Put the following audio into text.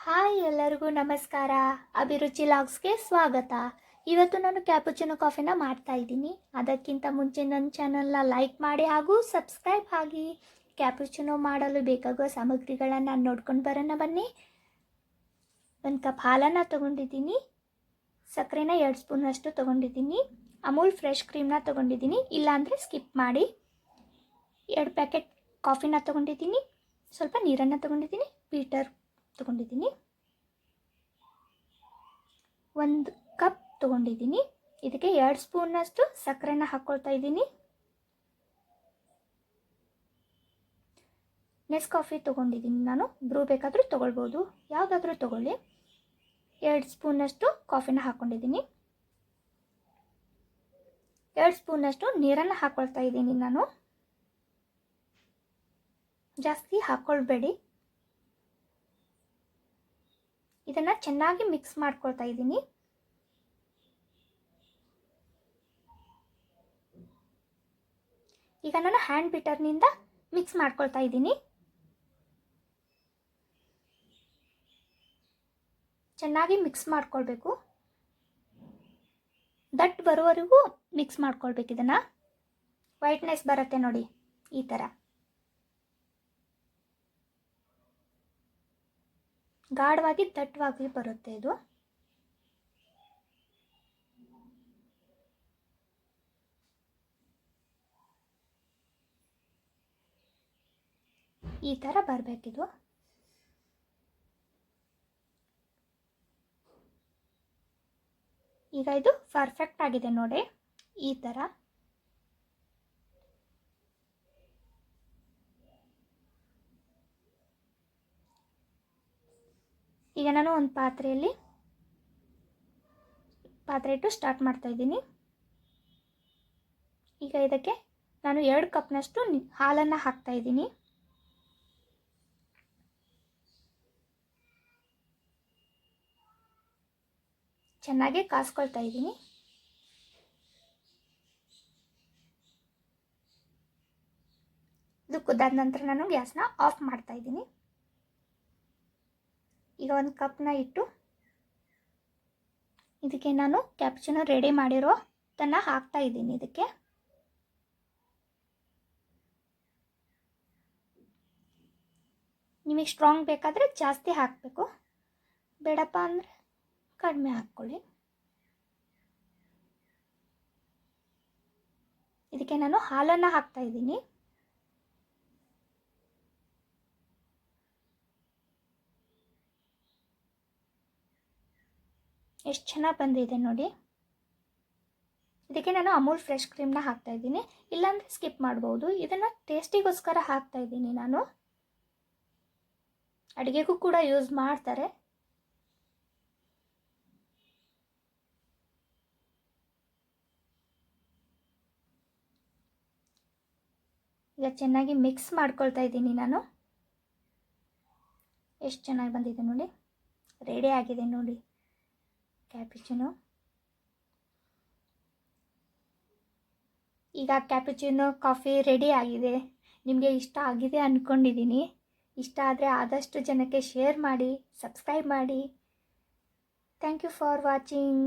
Hi ಎಲ್ಲರಿಗೂ ನಮಸ್ಕಾರ. ಅಭಿರುಚಿ ಲಾಗ್ಸ್ಗೆ ಸ್ವಾಗತ. ಇವತ್ತು ನಾನು ಕ್ಯಾಪುಚಿನೋ ಕಾಫಿನ ಮಾಡ್ತಾ ಇದ್ದೀನಿ. ಅದಕ್ಕಿಂತ ಮುಂಚೆ ನನ್ನ ಚಾನಲ್ನ ಲೈಕ್ ಮಾಡಿ ಹಾಗೂ ಸಬ್ಸ್ಕ್ರೈಬ್ ಆಗಿ. ಕ್ಯಾಪುಚಿನೋ ಮಾಡಲು ಬೇಕಾಗುವ ಸಾಮಗ್ರಿಗಳನ್ನು ನೋಡ್ಕೊಂಡು ಬರೋಣ ಬನ್ನಿ. ಒಂದು ಕಪ್ ಹಾಲನ್ನು ತೊಗೊಂಡಿದ್ದೀನಿ, ಸಕ್ಕರೆನ 2 ಸ್ಪೂನಷ್ಟು ತೊಗೊಂಡಿದ್ದೀನಿ, ಅಮೂಲ್ ಫ್ರೆಶ್ ಕ್ರೀಮ್ನ ತೊಗೊಂಡಿದ್ದೀನಿ, ಇಲ್ಲಾಂದರೆ ಸ್ಕಿಪ್ ಮಾಡಿ. 2 ಪ್ಯಾಕೆಟ್ ಕಾಫಿನ ತೊಗೊಂಡಿದ್ದೀನಿ, ಸ್ವಲ್ಪ ನೀರನ್ನು ತೊಗೊಂಡಿದ್ದೀನಿ, ಬೀಟರ್ ತೊಗೊಂಡಿದ್ದೀನಿ, 1 ಕಪ್ ತೊಗೊಂಡಿದ್ದೀನಿ. ಇದಕ್ಕೆ 2 ಸ್ಪೂನಷ್ಟು ಸಕ್ಕರೆನ ಹಾಕ್ಕೊಳ್ತಾ ಇದ್ದೀನಿ. ನೆಸ್ಕಾಫಿ ತೊಗೊಂಡಿದ್ದೀನಿ, ನಾನು ಬ್ರೂ ಬೇಕಾದರೂ ತೊಗೊಳ್ಬೋದು, ಯಾವುದಾದ್ರೂ ತೊಗೊಳ್ಳಿ. 2 ಸ್ಪೂನಷ್ಟು ಕಾಫಿನ ಹಾಕ್ಕೊಂಡಿದ್ದೀನಿ. 2 ಸ್ಪೂನಷ್ಟು ನೀರನ್ನು ಹಾಕ್ಕೊಳ್ತಾ ಇದ್ದೀನಿ. ನಾನು ಜಾಸ್ತಿ ಹಾಕ್ಕೊಳ್ಬೇಡಿ. ಇದನ್ನು ಚೆನ್ನಾಗಿ ಮಿಕ್ಸ್ ಮಾಡ್ಕೊಳ್ತಾ ಇದ್ದೀನಿ. ಈಗ ನಾನು ಹ್ಯಾಂಡ್ ಬೀಟರ್ನಿಂದ ಮಿಕ್ಸ್ ಮಾಡ್ಕೊಳ್ತಾ ಇದ್ದೀನಿ. ಚೆನ್ನಾಗಿ ಮಿಕ್ಸ್ ಮಾಡ್ಕೊಳ್ಬೇಕು, ದಟ್ ಬರುವವರೆಗೂ ಮಿಕ್ಸ್ ಮಾಡ್ಕೊಳ್ಬೇಕು. ಇದನ್ನು ವೈಟ್ನೆಸ್ ಬರುತ್ತೆ ನೋಡಿ, ಈ ಥರ ಗಾಢವಾಗಿ ದಟ್ಟವಾಗಿ ಬರುತ್ತೆ. ಇದು ಈ ಥರ ಬರಬೇಕಿದು. ಈಗ ಇದು ಪರ್ಫೆಕ್ಟ್ ಆಗಿದೆ ನೋಡಿ, ಈ ಥರ. ಈಗ ನಾನು ಒಂದು ಪಾತ್ರೆ ಇಟ್ಟು ಸ್ಟಾರ್ಟ್ ಮಾಡ್ತಾ ಇದ್ದೀನಿ. ಈಗ ಇದಕ್ಕೆ ನಾನು 2 ಕಪ್ನಷ್ಟು ಹಾಲನ್ನು ಹಾಕ್ತಾ ಇದ್ದೀನಿ. ಚೆನ್ನಾಗಿ ಕಾಸ್ಕೊಳ್ತಾ ಇದ್ದೀನಿ. ಇದು ಕುದ್ದಾದ ನಂತರ ನಾನು ಗ್ಯಾಸ್ನ ಆಫ್ ಮಾಡ್ತಾ ಇದ್ದೀನಿ. ಈಗ 1 ಕಪ್ನ ಇಟ್ಟು ಇದಕ್ಕೆ ನಾನು ಕ್ಯಾಪುಚಿನೋ ರೆಡಿ ಮಾಡಿರೋದನ್ನು ಹಾಕ್ತಾ ಇದ್ದೀನಿ. ಇದಕ್ಕೆ ನಿಮಗೆ ಸ್ಟ್ರಾಂಗ್ ಬೇಕಾದರೆ ಜಾಸ್ತಿ ಹಾಕಬೇಕು, ಬೇಡಪ್ಪ ಅಂದರೆ ಕಡಿಮೆ ಹಾಕ್ಕೊಳ್ಳಿ. ಇದಕ್ಕೆ ನಾನು ಹಾಲನ್ನು ಹಾಕ್ತಾ ಇದ್ದೀನಿ. ಎಷ್ಟು ಚೆನ್ನಾಗಿ ಬಂದಿದೆ ನೋಡಿ. ಇದಕ್ಕೆ ನಾನು ಅಮೂಲ್ ಫ್ರೆಶ್ ಕ್ರೀಮ್ನ ಹಾಕ್ತಾ ಇದ್ದೀನಿ, ಇಲ್ಲಾಂದರೆ ಸ್ಕಿಪ್ ಮಾಡ್ಬೋದು. ಇದನ್ನು ಟೇಸ್ಟಿಗೋಸ್ಕರ ಹಾಕ್ತಾ ಇದ್ದೀನಿ. ನಾನು ಅಡುಗೆಗೂ ಕೂಡ ಯೂಸ್ ಮಾಡ್ತಾರೆ. ಈಗ ಚೆನ್ನಾಗಿ ಮಿಕ್ಸ್ ಮಾಡ್ಕೊಳ್ತಾ ಇದ್ದೀನಿ ನಾನು. ಎಷ್ಟು ಚೆನ್ನಾಗಿ ಬಂದಿದೆ ನೋಡಿ, ರೆಡಿ ಆಗಿದೆ ನೋಡಿ ಕ್ಯಾಪುಚಿನೋ. ಈಗ ಕ್ಯಾಪುಚಿನೋ ಕಾಫಿ ರೆಡಿ ಆಗಿದೆ. ನಿಮಗೆ ಇಷ್ಟ ಆಗಿದೆ ಅಂದ್ಕೊಂಡಿದ್ದೀನಿ. ಇಷ್ಟ ಆದರೆ ಆದಷ್ಟು ಜನಕ್ಕೆ ಶೇರ್ ಮಾಡಿ, ಸಬ್ಸ್ಕ್ರೈಬ್ ಮಾಡಿ. Thank you for watching.